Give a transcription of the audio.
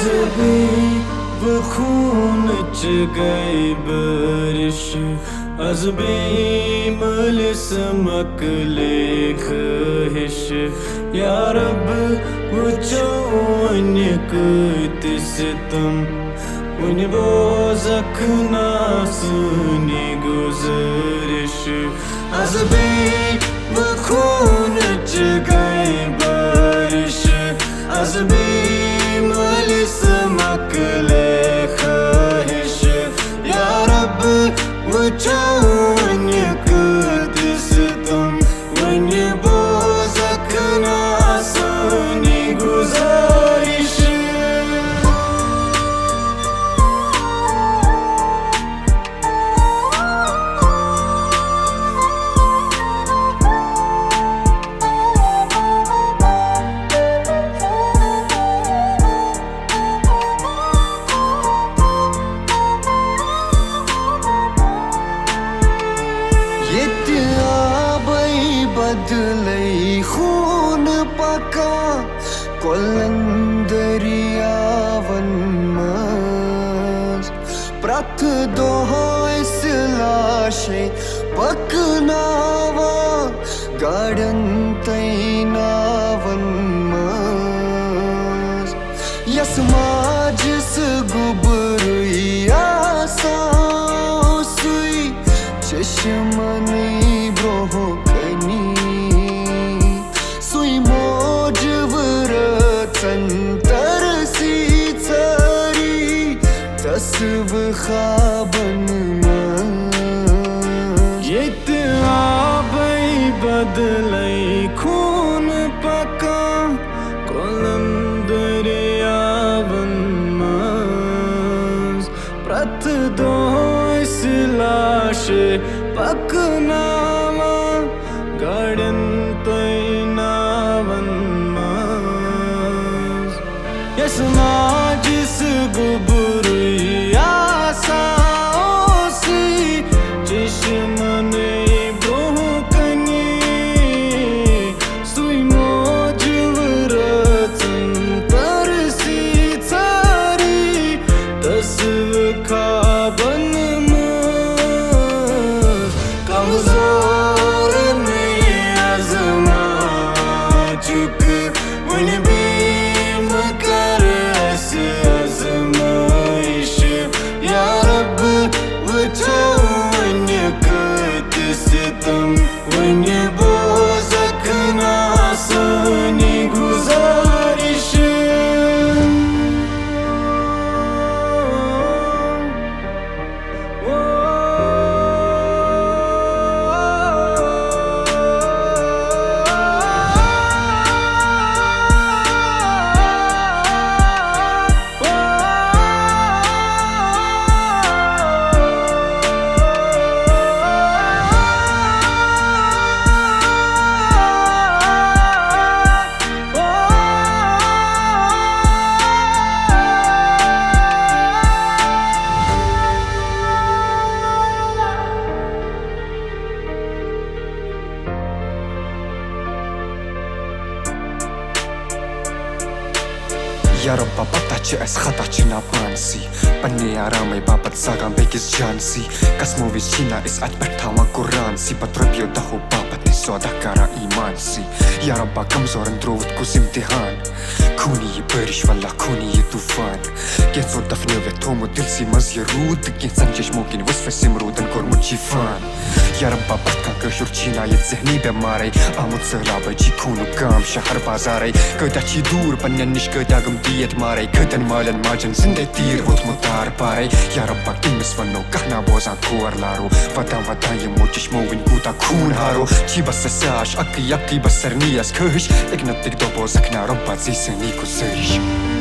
अज़बी बखून च गई बारिश अज़बी मलिसमक लेख हिश या रब वुचो वन सितम वन बोज़क ना सुनी गुज़रिश अज़बी बखून च गई बारिश अज़बी मलिसमक लेख हिश या रब वुचो वन सितम वन बोज़क ना सुनी गुज़रिश बदलै खून पका कोलन दरियावन मज प्रथ दोहो इस लाशे पकनावा गार्डन तैनावन मज यसमा जिस गुबरुया सासुई चश्मनी ब्रोहो तरसी चरी तस्व खाबन येत आबै बदलै खून पका कोलन दरियावन मज प्रथ दो इस लाशे पकनावा गार्डन तैनावन यसमा जिस गुबरुया साओसी चश्मने ब्रोह कनी सुई मौज वरचन तरसी चारी तस्व खाबन कमजोर नहीं आज़मा चुक वन आज़माइश या रब वुचो वन सितम वन बोज़क ना सुनी गुज़रिश या रब्बा पता च अस खता च नापानसी पन्ने आरामे बापत सागा बेकिस जानसी कसमो विस चीना इस आज बैठावा कुरान सी पत्रबियो दहो बापत ने सौदा करा ईमान सी या रब्बा कमजोर अंद्रोवत कुछ इम्तिहान खूनी ये बारिश वाला खूनी ये तूफान कैन सो दफने वे थोमो दिल सी मज़ रूद कैन संजश मोकिन वस्फ सिमरूदन कोरमो जीफान या रब्बा बरका कशुर चीना ये ज़हनी बेमारे आमुद सलाबा जी खूनु काम शहर बाजारे कदा ची दूर पन्ने निश कदा गम दियत मारे कदन मालन माजन जिंदे तीर वोत मुतार पारे या रब्बा किमिस वनो कहना बोझा कोर लारो वता ये मोचिश मोविन कूता खून हारो ची बस साश अक्की बसर नियस कहिश एक नत्तिक दो बोझकना रब्बा ज़ीसनी कुसरिश